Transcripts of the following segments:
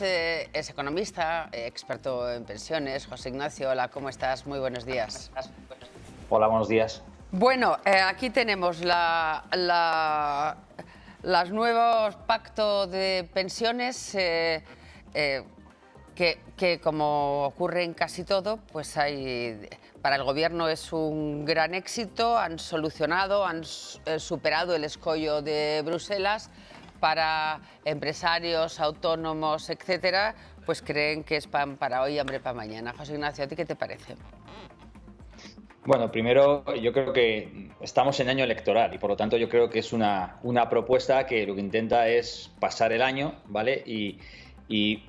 Es economista, experto en pensiones. José Ignacio, hola, ¿cómo estás? Muy buenos días. Hola, buenos días. Bueno, aquí tenemos los nuevos pactos de pensiones que, como ocurre en casi todo, pues para el gobierno es un gran éxito. Han solucionado, han superado el escollo de Bruselas. Para empresarios, autónomos, etcétera, pues creen que es pan para hoy y hambre para mañana. José Ignacio, ¿a ti qué te parece? Bueno, primero yo creo que estamos en año electoral y por lo tanto yo creo que es una propuesta que lo que intenta es pasar el año, ¿vale? Y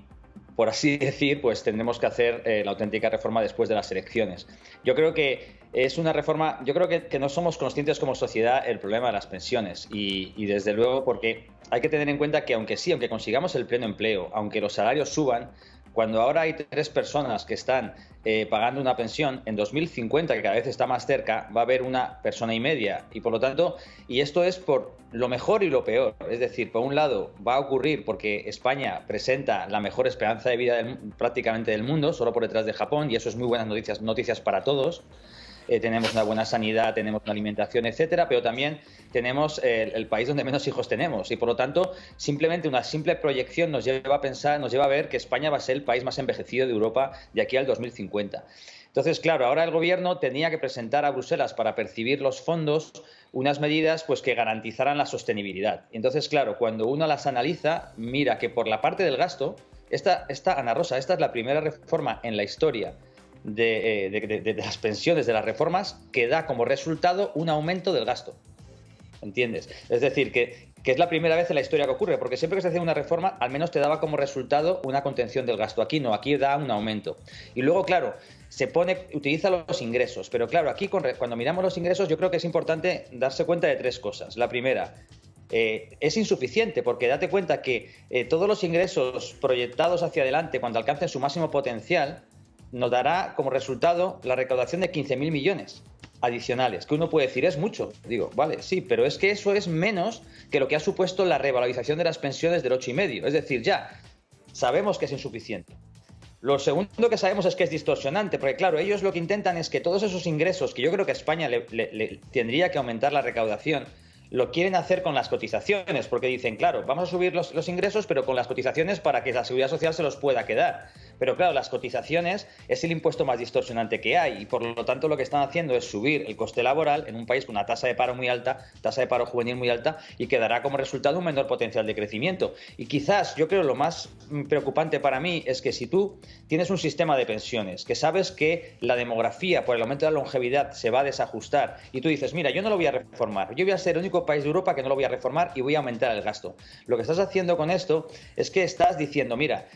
por así decir, pues tendremos que hacer la auténtica reforma después de las elecciones. Yo creo que es una reforma, yo creo que no somos conscientes como sociedad el problema de las pensiones y desde luego porque hay que tener en cuenta que aunque consigamos el pleno empleo, aunque los salarios suban, cuando ahora hay 3 personas que están pagando una pensión, en 2050, que cada vez está más cerca, va a haber una persona y media. Y por lo tanto, y esto es por lo mejor y lo peor. Es decir, por un lado va a ocurrir porque España presenta la mejor esperanza de vida prácticamente del mundo, solo por detrás de Japón, y eso es muy buenas noticias para todos. Tenemos una buena sanidad, tenemos una alimentación, etcétera, pero también tenemos el país donde menos hijos tenemos y por lo tanto simplemente una simple proyección nos lleva a pensar, nos lleva a ver que España va a ser el país más envejecido de Europa de aquí al 2050. Entonces, claro, ahora el gobierno tenía que presentar a Bruselas para percibir los fondos unas medidas pues, que garantizaran la sostenibilidad. Entonces, claro, cuando uno las analiza, mira que por la parte del gasto, Ana Rosa, esta es la primera reforma en la historia de las pensiones, de las reformas, que da como resultado un aumento del gasto. ¿Entiendes? Es decir, que es la primera vez en la historia que ocurre, porque siempre que se hacía una reforma, al menos te daba como resultado una contención del gasto. Aquí no, aquí da un aumento. Y luego, claro, utiliza los ingresos, pero claro, aquí cuando miramos los ingresos yo creo que es importante darse cuenta de 3 cosas. La primera, es insuficiente porque date cuenta que todos los ingresos proyectados hacia adelante cuando alcancen su máximo potencial nos dará como resultado la recaudación de 15.000 millones adicionales, que uno puede decir es mucho. Digo, vale, sí, pero es que eso es menos que lo que ha supuesto la revalorización de las pensiones del 8,5. Es decir, ya sabemos que es insuficiente. Lo segundo que sabemos es que es distorsionante, porque claro, ellos lo que intentan es que todos esos ingresos, que yo creo que a España le tendría que aumentar la recaudación, lo quieren hacer con las cotizaciones, porque dicen, claro, vamos a subir los ingresos, pero con las cotizaciones para que la seguridad social se los pueda quedar. Pero claro, las cotizaciones es el impuesto más distorsionante que hay y por lo tanto lo que están haciendo es subir el coste laboral en un país con una tasa de paro muy alta, tasa de paro juvenil muy alta y que dará como resultado un menor potencial de crecimiento. Y quizás, yo creo, lo más preocupante para mí es que si tú tienes un sistema de pensiones, que sabes que la demografía por el aumento de la longevidad se va a desajustar y tú dices, mira, yo no lo voy a reformar, yo voy a ser el único país de Europa que no lo voy a reformar y voy a aumentar el gasto. Lo que estás haciendo con esto es que estás diciendo, mira,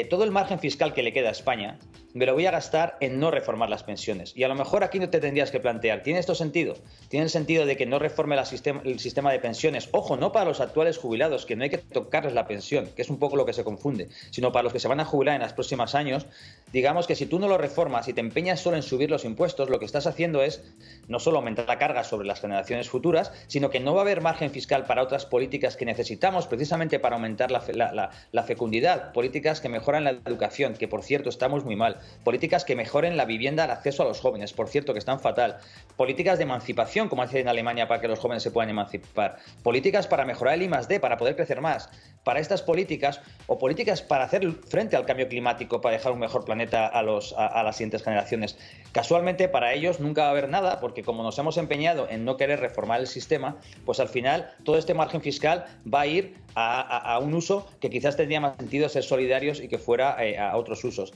todo el margen fiscal que le queda a España me lo voy a gastar en no reformar las pensiones. Y a lo mejor aquí no te tendrías que plantear, ¿tiene esto sentido? ¿Tiene el sentido de que no reforme el sistema de pensiones? Ojo, no para los actuales jubilados, que no hay que tocarles la pensión, que es un poco lo que se confunde, sino para los que se van a jubilar en los próximos años. Digamos que si tú no lo reformas y te empeñas solo en subir los impuestos, lo que estás haciendo es no solo aumentar la carga sobre las generaciones futuras, sino que no va a haber margen fiscal para otras políticas que necesitamos precisamente para aumentar la fecundidad, políticas que mejoran la educación, que por cierto estamos muy mal, políticas que mejoren la vivienda, el acceso a los jóvenes, por cierto que están fatal, políticas de emancipación como hacen en Alemania para que los jóvenes se puedan emancipar, políticas para mejorar el I+D, para poder crecer más. Para estas políticas o políticas para hacer frente al cambio climático, para dejar un mejor planeta a las siguientes generaciones. Casualmente para ellos nunca va a haber nada porque como nos hemos empeñado en no querer reformar el sistema, pues al final todo este margen fiscal va a ir a un uso que quizás tendría más sentido ser solidarios y que fuera a otros usos.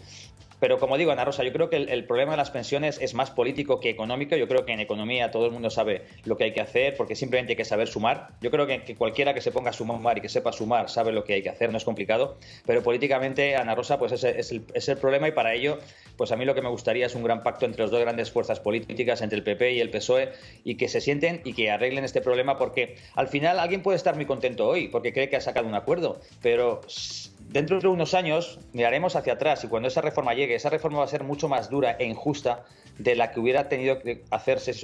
Pero como digo, Ana Rosa, yo creo que el problema de las pensiones es más político que económico. Yo creo que en economía todo el mundo sabe lo que hay que hacer porque simplemente hay que saber sumar. Yo creo que cualquiera que se ponga a sumar y que sepa sumar sabe lo que hay que hacer, no es complicado. Pero políticamente, Ana Rosa, pues ese es el problema y para ello, pues a mí lo que me gustaría es un gran pacto entre las dos grandes fuerzas políticas, entre el PP y el PSOE, y que se sienten y que arreglen este problema porque al final alguien puede estar muy contento hoy porque cree que ha sacado un acuerdo, pero dentro de unos años miraremos hacia atrás y cuando esa reforma llegue, esa reforma va a ser mucho más dura e injusta de la que hubiera tenido que hacerse si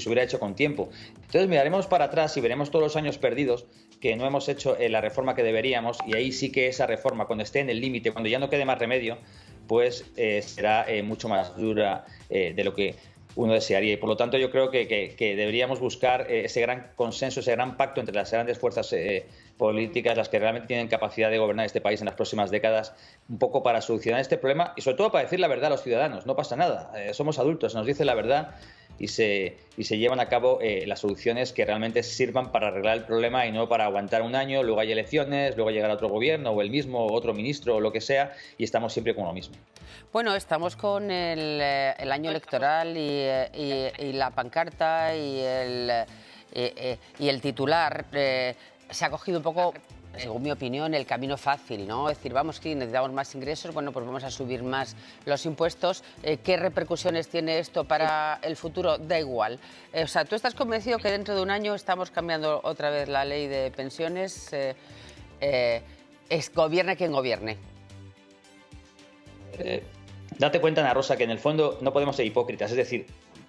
se hubiera hecho con tiempo. Entonces miraremos para atrás y veremos todos los años perdidos que no hemos hecho la reforma que deberíamos, y ahí sí que esa reforma, cuando esté en el límite, cuando ya no quede más remedio, pues será mucho más dura de lo que uno desearía. Y por lo tanto yo creo que deberíamos buscar ese gran consenso, ese gran pacto entre las grandes fuerzas políticas, las que realmente tienen capacidad de gobernar este país en las próximas décadas, un poco para solucionar este problema y sobre todo para decir la verdad a los ciudadanos. No pasa nada, somos adultos, nos dicen la verdad y se llevan a cabo las soluciones que realmente sirvan para arreglar el problema y no para aguantar un año, luego hay elecciones, luego llegará otro gobierno o el mismo, o otro ministro o lo que sea, y estamos siempre con lo mismo. Bueno, estamos con el año electoral y la pancarta y el titular. Se ha cogido un poco, según mi opinión, el camino fácil, ¿no? Es decir, vamos, que necesitamos más ingresos, bueno, pues vamos a subir más los impuestos. ¿Qué repercusiones tiene esto para el futuro? Da igual. O sea, ¿tú estás convencido que dentro de un año estamos cambiando otra vez la ley de pensiones? Gobierne quien gobierne. Date cuenta, Ana Rosa, que en el fondo no podemos ser hipócritas. Es decir,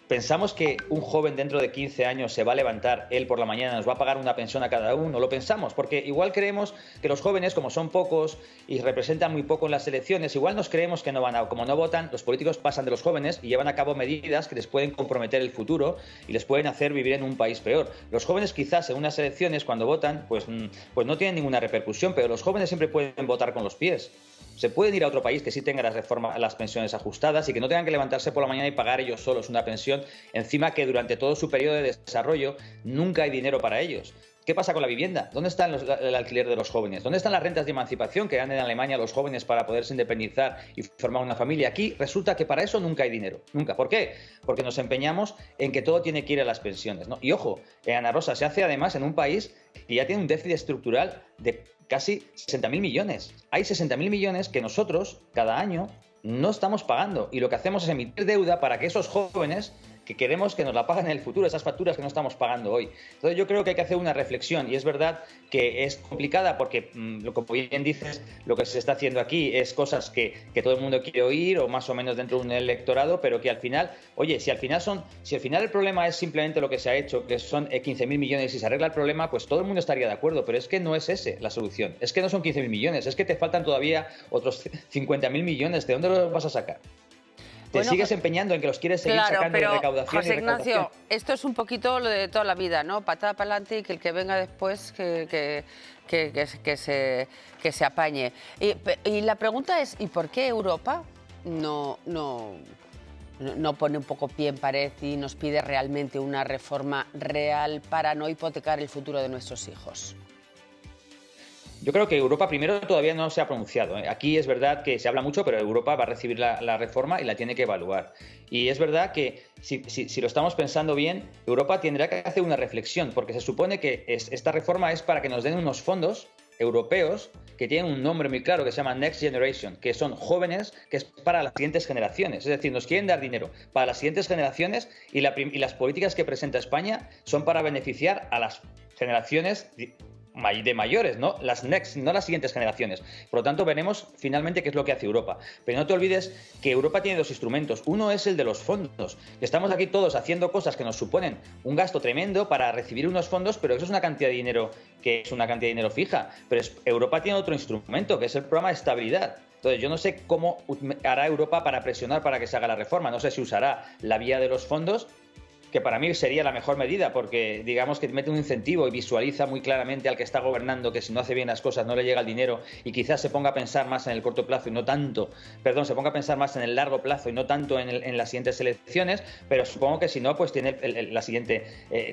¿pensamos que un joven dentro de 15 años se va a levantar, él por la mañana, nos va a pagar una pensión a cada uno? Lo pensamos, porque igual creemos que los jóvenes, como son pocos y representan muy poco en las elecciones, igual nos creemos que no van a, como no votan, los políticos pasan de los jóvenes y llevan a cabo medidas que les pueden comprometer el futuro y les pueden hacer vivir en un país peor. Los jóvenes quizás en unas elecciones, cuando votan, pues no tienen ninguna repercusión, pero los jóvenes siempre pueden votar con los pies. Se pueden ir a otro país que sí tenga las pensiones ajustadas y que no tengan que levantarse por la mañana y pagar ellos solos una pensión, encima que durante todo su periodo de desarrollo nunca hay dinero para ellos. ¿Qué pasa con la vivienda? ¿Dónde está el alquiler de los jóvenes? ¿Dónde están las rentas de emancipación que dan en Alemania los jóvenes para poderse independizar y formar una familia? Aquí resulta que para eso nunca hay dinero. Nunca. ¿Por qué? Porque nos empeñamos en que todo tiene que ir a las pensiones, ¿no? Y ojo, Ana Rosa, se hace además en un país que ya tiene un déficit estructural de casi 60.000 millones. Hay 60.000 millones que nosotros, cada año, no estamos pagando. Y lo que hacemos es emitir deuda para que esos jóvenes que queremos que nos la paguen en el futuro, esas facturas que no estamos pagando hoy. Entonces yo creo que hay que hacer una reflexión y es verdad que es complicada porque, como bien dices, lo que se está haciendo aquí es cosas que todo el mundo quiere oír o más o menos dentro de un electorado, pero que al final, oye, si al final el problema es simplemente lo que se ha hecho, que son 15.000 millones y se arregla el problema, pues todo el mundo estaría de acuerdo, pero es que no es ese la solución, es que no son 15.000 millones, es que te faltan todavía otros 50.000 millones, ¿de dónde los vas a sacar? Te sigues empeñando en que los quieres seguir sacando de recaudación. José Ignacio, esto es un poquito lo de toda la vida, ¿no? Patada para adelante y que el que venga después que se apañe. Y la pregunta es, ¿y por qué Europa no pone un poco pie en pared y nos pide realmente una reforma real para no hipotecar el futuro de nuestros hijos? Yo creo que Europa primero todavía no se ha pronunciado. Aquí es verdad que se habla mucho, pero Europa va a recibir la reforma y la tiene que evaluar. Y es verdad que si lo estamos pensando bien, Europa tendrá que hacer una reflexión, porque se supone que esta reforma es para que nos den unos fondos europeos que tienen un nombre muy claro que se llama Next Generation, que son jóvenes, que es para las siguientes generaciones. Es decir, nos quieren dar dinero para las siguientes generaciones y las políticas que presenta España son para beneficiar a las generaciones de mayores, ¿no? Las next, no las siguientes generaciones. Por lo tanto, veremos finalmente qué es lo que hace Europa. Pero no te olvides que Europa tiene dos instrumentos. Uno es el de los fondos. Estamos aquí todos haciendo cosas que nos suponen un gasto tremendo para recibir unos fondos, pero eso es una cantidad de dinero que es una cantidad de dinero fija. Pero Europa tiene otro instrumento, que es el programa de estabilidad. Entonces, yo no sé cómo hará Europa para presionar para que se haga la reforma. No sé si usará la vía de los fondos, que para mí sería la mejor medida, porque digamos que mete un incentivo y visualiza muy claramente al que está gobernando que si no hace bien las cosas no le llega el dinero y quizás se ponga a pensar más en el corto plazo y no tanto, se ponga a pensar más en el largo plazo y no tanto en las siguientes elecciones, pero supongo que si no, pues tiene la siguiente,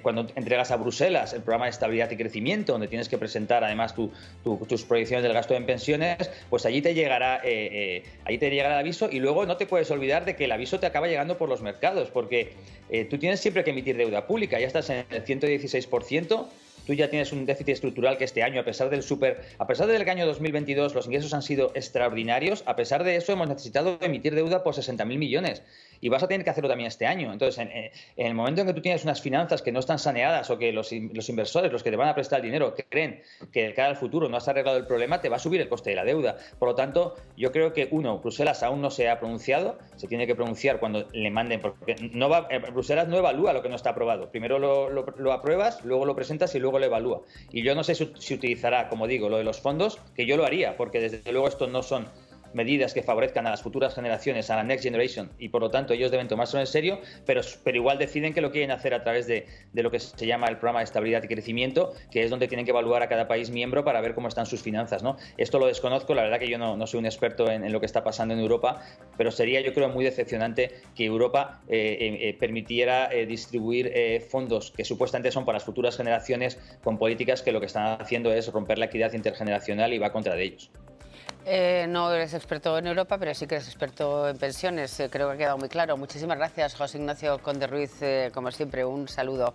cuando entregas a Bruselas el programa de estabilidad y crecimiento, donde tienes que presentar además tus proyecciones del gasto en pensiones, pues allí te llegará el aviso y luego no te puedes olvidar de que el aviso te acaba llegando por los mercados, porque tú tienes siempre que emitir deuda pública, ya estás en el 116%, tú ya tienes un déficit estructural que este año, a pesar del año 2022 los ingresos han sido extraordinarios, a pesar de eso hemos necesitado emitir deuda por 60.000 millones. y vas a tener que hacerlo también este año. Entonces, en el momento en que tú tienes unas finanzas que no están saneadas o que los inversores, los que te van a prestar el dinero, creen que de cara al futuro no has arreglado el problema, te va a subir el coste de la deuda. Por lo tanto, yo creo que, Bruselas aún no se ha pronunciado, se tiene que pronunciar cuando le manden, porque Bruselas no evalúa lo que no está aprobado. Primero lo apruebas, luego lo presentas y luego lo evalúa. Y yo no sé si utilizará, como digo, lo de los fondos, que yo lo haría, porque desde luego esto no son medidas que favorezcan a las futuras generaciones, a la next generation, y por lo tanto ellos deben tomárselo en serio, pero igual deciden que lo quieren hacer a través de lo que se llama el programa de estabilidad y crecimiento, que es donde tienen que evaluar a cada país miembro para ver cómo están sus finanzas, ¿no? Esto lo desconozco, la verdad que yo no soy un experto en lo que está pasando en Europa, pero sería, yo creo, muy decepcionante que Europa permitiera distribuir fondos que supuestamente son para las futuras generaciones con políticas que lo que están haciendo es romper la equidad intergeneracional y va contra de ellos. No eres experto en Europa, pero sí que eres experto en pensiones. Creo que ha quedado muy claro. Muchísimas gracias, José Ignacio Conde Ruiz. Como siempre, un saludo.